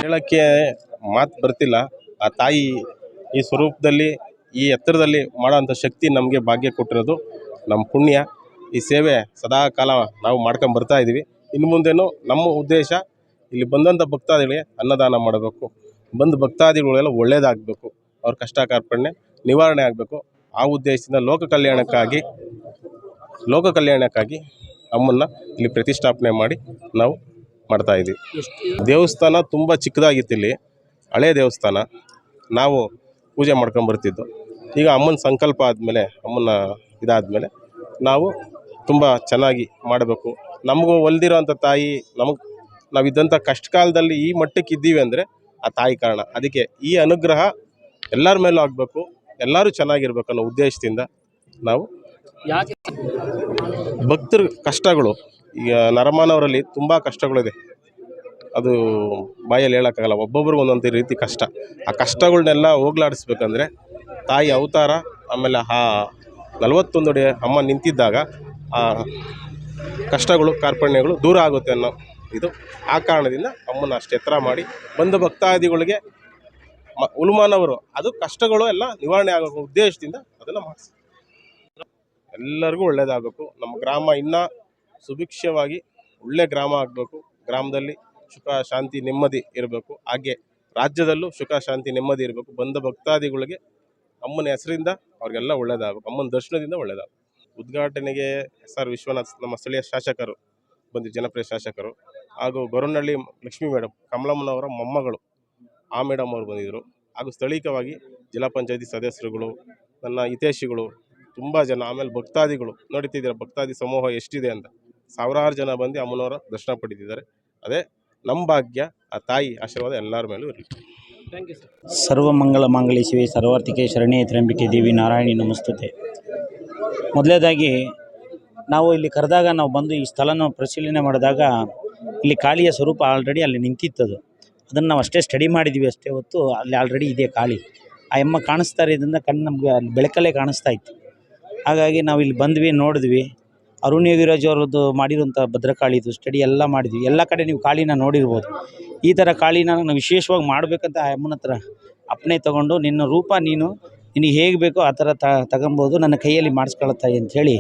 ಹೇಳೋಕ್ಕೆ ಮಾತು ಬರ್ತಿಲ್ಲ. ಆ ತಾಯಿ ಈ ಸ್ವರೂಪದಲ್ಲಿ ಈ ಎತ್ತರದಲ್ಲಿ ಮಾಡೋಂಥ ಶಕ್ತಿ ನಮಗೆ ಭಾಗ್ಯ ಕೊಟ್ಟಿರೋದು ನಮ್ಮ ಪುಣ್ಯ. ಈ ಸೇವೆ ಸದಾ ಕಾಲ ನಾವು ಮಾಡ್ಕೊಂಡು ಬರ್ತಾ ಇದ್ದೀವಿ. ಇನ್ನು ಮುಂದೆನೂ ನಮ್ಮ ಉದ್ದೇಶ ಇಲ್ಲಿ ಬಂದಂಥ ಭಕ್ತಾದಿಗಳಿಗೆ ಅನ್ನದಾನ ಮಾಡಬೇಕು, ಬಂದು ಭಕ್ತಾದಿಗಳೆಲ್ಲ ಒಳ್ಳೇದಾಗಬೇಕು, ಅವ್ರ ಕಷ್ಟ ಕಾರ್ಪಣ್ಯ ನಿವಾರಣೆ ಆಗಬೇಕು. ಆ ಉದ್ದೇಶದಿಂದ ಲೋಕ ಕಲ್ಯಾಣಕ್ಕಾಗಿ ಅಮ್ಮನ್ನು ಇಲ್ಲಿ ಪ್ರತಿಷ್ಠಾಪನೆ ಮಾಡಿ ನಾವು ಮಾಡ್ತಾಯಿದ್ದೀವಿ. ದೇವಸ್ಥಾನ ತುಂಬ ಚಿಕ್ಕದಾಗಿತ್ತು. ಇಲ್ಲಿ ಹಳೇ ದೇವಸ್ಥಾನ, ನಾವು ಪೂಜೆ ಮಾಡ್ಕೊಂಬರ್ತಿದ್ದು. ಈಗ ಅಮ್ಮನ ಸಂಕಲ್ಪ ಆದಮೇಲೆ, ಅಮ್ಮನ ಇದಾದಮೇಲೆ ನಾವು ತುಂಬ ಚೆನ್ನಾಗಿ ಮಾಡಬೇಕು. ನಮಗೂ ಒಲ್ದಿರೋಂಥ ತಾಯಿ, ನಾವಿದ್ದಂಥ ಕಷ್ಟ ಕಾಲದಲ್ಲಿ ಈ ಮಟ್ಟಕ್ಕೆ ಇದ್ದೀವಿ ಅಂದರೆ ಆ ತಾಯಿ ಕಾರಣ. ಅದಕ್ಕೆ ಈ ಅನುಗ್ರಹ ಎಲ್ಲರ ಮೇಲೂ ಆಗಬೇಕು, ಎಲ್ಲರೂ ಚೆನ್ನಾಗಿರ್ಬೇಕು ಅನ್ನೋ ಉದ್ದೇಶದಿಂದ ನಾವು ಭಕ್ತರ ಕಷ್ಟಗಳು, ಈಗ ನರಮಾನವರಲ್ಲಿ ತುಂಬ ಕಷ್ಟಗಳಿದೆ. ಅದು ಬಾಯಲ್ಲಿ ಹೇಳೋಕ್ಕಾಗಲ್ಲ. ಒಬ್ಬೊಬ್ರಿಗೆ ಒಂದೊಂದು ರೀತಿ ಕಷ್ಟ. ಆ ಕಷ್ಟಗಳನ್ನೆಲ್ಲ ಹೋಗ್ಲಾಡಿಸ್ಬೇಕಂದ್ರೆ ತಾಯಿ ಅವತಾರ, ಆಮೇಲೆ ಆ 41 ಅಡಿ ಅಮ್ಮ ನಿಂತಿದ್ದಾಗ ಆ ಕಷ್ಟಗಳು ಕಾರ್ಪಣ್ಯಗಳು ದೂರ ಆಗುತ್ತೆ ಅನ್ನೋ ಇದು. ಆ ಕಾರಣದಿಂದ ಅಮ್ಮನ ಅಷ್ಟು ಎತ್ತರ ಮಾಡಿ ಬಂದ ಭಕ್ತಾದಿಗಳಿಗೆ ಉಳುಮಾನವರು ಅದು ಕಷ್ಟಗಳು ಎಲ್ಲ ನಿವಾರಣೆ ಆಗೋ ಉದ್ದೇಶದಿಂದ ಅದನ್ನು ಮಾಡಿಸಿ ಎಲ್ಲರಿಗೂ ಒಳ್ಳೆಯದಾಗಬೇಕು. ನಮ್ಮ ಗ್ರಾಮ ಇನ್ನೂ ಸುಭಿಕ್ಷವಾಗಿ ಒಳ್ಳೆ ಗ್ರಾಮ ಆಗಬೇಕು. ಗ್ರಾಮದಲ್ಲಿ ಸುಖ ಶಾಂತಿ ನೆಮ್ಮದಿ ಇರಬೇಕು. ಹಾಗೆ ರಾಜ್ಯದಲ್ಲೂ ಸುಖ ಶಾಂತಿ ನೆಮ್ಮದಿ ಇರಬೇಕು. ಬಂದ ಭಕ್ತಾದಿಗಳಿಗೆ ಅಮ್ಮನ ಹೆಸರಿಂದ ಅವ್ರಿಗೆಲ್ಲ ಒಳ್ಳೆಯದಾಗಬೇಕು, ಅಮ್ಮನ ದರ್ಶನದಿಂದ ಒಳ್ಳೆಯದಾಗಬೇಕು. ಉದ್ಘಾಟನೆಗೆ SR ವಿಶ್ವನಾಥ್ ನಮ್ಮ ಸ್ಥಳೀಯ ಶಾಸಕರು ಬಂದಿದ್ದು, ಜನಪ್ರಿಯ ಶಾಸಕರು, ಹಾಗೂ ಗೊರವನಹಳ್ಳಿ ಲಕ್ಷ್ಮೀ ಮೇಡಮ್, ಕಮಲಮ್ಮನವರ ಮೊಮ್ಮಗಳು ಆ ಮೇಡಮ್ ಅವರು ಬಂದಿದ್ದರು. ಹಾಗೂ ಸ್ಥಳೀಯವಾಗಿ ಜಿಲ್ಲಾ ಪಂಚಾಯತಿ ಸದಸ್ಯರುಗಳು, ನನ್ನ ಹಿತೈಷಿಗಳು, ತುಂಬ ಜನ, ಆಮೇಲೆ ಭಕ್ತಾದಿಗಳು ನೋಡ್ತಿದ್ದೀರ ಭಕ್ತಾದಿ ಸಮೂಹ ಎಷ್ಟಿದೆ ಅಂತ. ಸಾವಿರಾರು ಜನ ಬಂದು ಅಮ್ಮನವರ ದರ್ಶನ ಪಡೆದಿದ್ದಾರೆ. ಅದೇ ನಮ್ಮ ಭಾಗ್ಯ. ಆ ತಾಯಿ ಆಶೀರ್ವಾದ ಎಲ್ಲರ ಮೇಲೂ ಇರಲಿ. Thank you sir. ಸರ್ವಮಂಗಳ ಮಾಂಗಲ್ಯ ಶಿವೆ ಸರ್ವಾರ್ಥಿಕೆ ಶರಣ್ಯೇ ತ್ರ್ಯಂಬಕೆ ದೇವಿ ನಾರಾಯಣಿ ನಮಸ್ತುತೆ. ಮೊದಲನೇದಾಗಿ ನಾವು ಇಲ್ಲಿ ಕರೆದಾಗ, ನಾವು ಬಂದು ಈ ಸ್ಥಳನ ಪರಿಶೀಲನೆ ಮಾಡಿದಾಗ ಇಲ್ಲಿ ಕಾಳಿಯ ಸ್ವರೂಪ ಆಲ್ರೆಡಿ ಅಲ್ಲಿ ನಿಂತಿತ್ತದು. ಅದನ್ನು ನಾವು ಅಷ್ಟೇ ಸ್ಟಡಿ ಮಾಡಿದ್ವಿ ಅಷ್ಟೇ ಹೊತ್ತು ಅಲ್ಲಿ ಆಲ್ರೆಡಿ ಇದೆ ಕಾಳಿ. ಆ ಅಮ್ಮ ಕಾಣಿಸ್ತಾ ಇರೋದ್ರಿಂದ ಕಣ್ಣು ನಮಗೆ ಅಲ್ಲಿ ಬೆಳಕಲ್ಲೇ ಕಾಣಿಸ್ತಾ ಇತ್ತು. ಹಾಗಾಗಿ ನಾವು ಇಲ್ಲಿ ಬಂದ್ವಿ, ನೋಡಿದ್ವಿ. ಅರುಣ್ ಯೋಗಿರಾಜ್ ಅವರದ್ದು ಮಾಡಿರುವಂಥ ಭದ್ರಕಾಳಿದು ಸ್ಟಡಿ ಎಲ್ಲ ಮಾಡಿದ್ವಿ. ಎಲ್ಲ ಕಡೆ ನೀವು ಕಾಳಿನ ನೋಡಿರ್ಬೋದು. ಈ ಥರ ಕಾಳಿನ ನಾವು ವಿಶೇಷವಾಗಿ ಮಾಡಬೇಕಂತ ಆ ಅಮ್ಮನ ಹತ್ರ ಅಪ್ಪಣೆ ತೊಗೊಂಡು, ನಿನ್ನ ರೂಪ ನಿನಗೆ ಹೇಗೆ ಬೇಕೋ ಆ ಥರ ತಗೊಬೋದು, ನನ್ನ ಕೈಯಲ್ಲಿ ಮಾಡಿಸ್ಕೊಳತ್ತಾಯಿ ಅಂಥೇಳಿ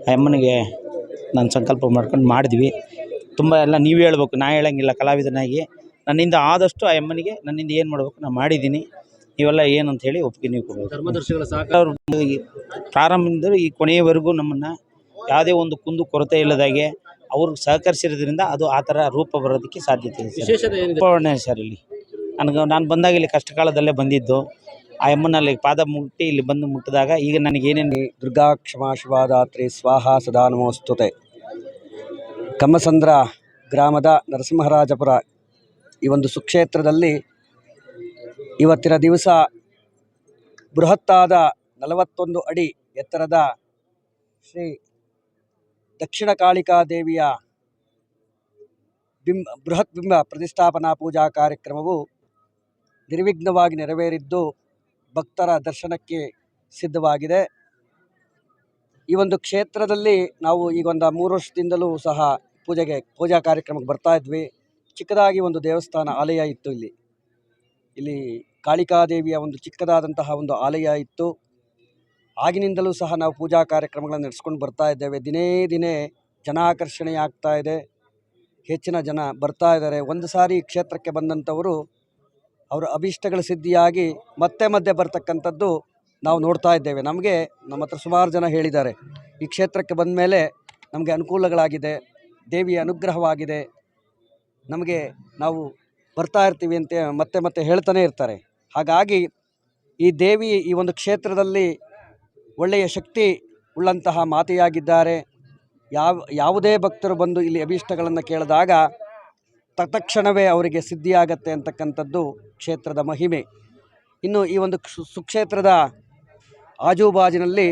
ಆ ಅಮ್ಮನಿಗೆ ನಾನು ಸಂಕಲ್ಪ ಮಾಡ್ಕೊಂಡು ಮಾಡಿದ್ವಿ. ತುಂಬ ಎಲ್ಲ ನೀವು ಹೇಳ್ಬೇಕು, ನಾ ಹೇಳೋಂಗಿಲ್ಲ. ಕಲಾವಿದನಾಗಿ ನನ್ನಿಂದ ಆದಷ್ಟು ಆ ಅಮ್ಮನಿಗೆ ನನ್ನಿಂದ ಏನು ಮಾಡಬೇಕು ನಾನು ಮಾಡಿದ್ದೀನಿ. ನೀವೆಲ್ಲ ಏನು ಅಂಥೇಳಿ ಒಪ್ಪಿಗೆ ನೀವು ಕೊಡಬೇಕು. ಧರ್ಮದರ್ಶಿಗಳ ಅವರು ಪ್ರಾರಂಭದಿಂದ ಈ ಕೊನೆಯವರೆಗೂ ನಮ್ಮನ್ನು ಯಾವುದೇ ಒಂದು ಕುಂದು ಕೊರತೆ ಇಲ್ಲದಾಗೆ ಅವರು ಸಹಕರಿಸಿರೋದ್ರಿಂದ ಅದು ಆ ಥರ ರೂಪ ಬರೋದಕ್ಕೆ ಸಾಧ್ಯತೆ ಇದೆ. ವಿಶೇಷತೆ ಏನಿದೆ ಸರ್, ಇಲ್ಲಿ ನಾನು ಬಂದಾಗ ಇಲ್ಲಿ ಕಷ್ಟ ಕಾಲದಲ್ಲೇ ಬಂದಿದ್ದು. ಆ ಅಮ್ಮನಲ್ಲಿ ಪಾದ ಮುಟ್ಟಿ ಇಲ್ಲಿ ಬಂದು ಮುಟ್ಟಿದಾಗ ಈಗ ನನಗೆ ಏನೇನು ದುರ್ಗಾ ಕ್ಷಮಾ ಶಿವಾದಾತ್ರಿ ಸ್ವಾಹ ಸದಾ ನಮೋಸ್ತುತೆ. ಕಮ್ಮಸಂದ್ರ ಗ್ರಾಮದ ನರಸಿಂಹರಾಜಪುರ ಈ ಒಂದು ಸುಕ್ಷೇತ್ರದಲ್ಲಿ ಇವತ್ತಿನ ದಿವಸ ಬೃಹತ್ತಾದ 41 ಅಡಿ ಎತ್ತರದ ಶ್ರೀ ದಕ್ಷಿಣ ಕಾಳಿಕಾ ದೇವಿಯ ಬೃಹತ್ ಬಿಂಬ ಪ್ರತಿಷ್ಠಾಪನಾ ಪೂಜಾ ಕಾರ್ಯಕ್ರಮವು ನಿರ್ವಿಘ್ನವಾಗಿ ನೆರವೇರಿದ್ದು ಭಕ್ತರ ದರ್ಶನಕ್ಕೆ ಸಿದ್ಧವಾಗಿದೆ. ಈ ಒಂದು ಕ್ಷೇತ್ರದಲ್ಲಿ ನಾವು ಈಗ ಒಂದು 3 ವರ್ಷದಿಂದಲೂ ಸಹ ಪೂಜಾ ಕಾರ್ಯಕ್ರಮಕ್ಕೆ ಬರ್ತಾ ಇದ್ವಿ. ಚಿಕ್ಕದಾಗಿ ಒಂದು ದೇವಸ್ಥಾನ ಆಲಯ ಇತ್ತು. ಇಲ್ಲಿ ಕಾಳಿಕಾದೇವಿಯ ಒಂದು ಚಿಕ್ಕದಾದಂತಹ ಒಂದು ಆಲಯ ಇತ್ತು. ಆಗಿನಿಂದಲೂ ಸಹ ನಾವು ಪೂಜಾ ಕಾರ್ಯಕ್ರಮಗಳನ್ನು ನಡೆಸ್ಕೊಂಡು ಬರ್ತಾ ಇದ್ದೇವೆ. ದಿನೇ ಜನಾಕರ್ಷಣೆಯಾಗ್ತಾ ಇದೆ. ಹೆಚ್ಚಿನ ಜನ ಬರ್ತಾ ಇದ್ದಾರೆ. ಒಂದು ಸಾರಿ ಕ್ಷೇತ್ರಕ್ಕೆ ಬಂದಂಥವರು ಅವರ ಅಭೀಷ್ಟಗಳ ಸಿದ್ಧಿಯಾಗಿ ಮತ್ತೆ ಬರ್ತಕ್ಕಂಥದ್ದು ನಾವು ನೋಡ್ತಾ ಇದ್ದೇವೆ. ನಮ್ಮ ಹತ್ರ ಸುಮಾರು ಜನ ಹೇಳಿದ್ದಾರೆ, ಈ ಕ್ಷೇತ್ರಕ್ಕೆ ಬಂದ ಮೇಲೆ ನಮಗೆ ಅನುಕೂಲಗಳಾಗಿದೆ, ದೇವಿಯ ಅನುಗ್ರಹವಾಗಿದೆ, ನಾವು ಬರ್ತಾ ಇರ್ತೀವಿ ಅಂತ ಮತ್ತೆ ಹೇಳ್ತಾನೆ ಇರ್ತಾರೆ. ಹಾಗಾಗಿ ಈ ದೇವಿ ಈ ಒಂದು ಕ್ಷೇತ್ರದಲ್ಲಿ ಒಳ್ಳೆಯ ಶಕ್ತಿ ಉಳ್ಳಂತಹ ಮಾತೆಯಾಗಿದ್ದಾರೆ. ಯಾವುದೇ ಭಕ್ತರು ಬಂದು ಇಲ್ಲಿ ಅಭೀಷ್ಟಗಳನ್ನು ಕೇಳಿದಾಗ ತತ್ಕ್ಷಣವೇ ಅವರಿಗೆ ಸಿದ್ಧಿಯಾಗತ್ತೆ ಅಂತಕ್ಕಂಥದ್ದು ಕ್ಷೇತ್ರದ ಮಹಿಮೆ. ಇನ್ನು ಈ ಒಂದು ಸುಕ್ಷೇತ್ರದ ಆಜುಬಾಜಿನಲ್ಲಿ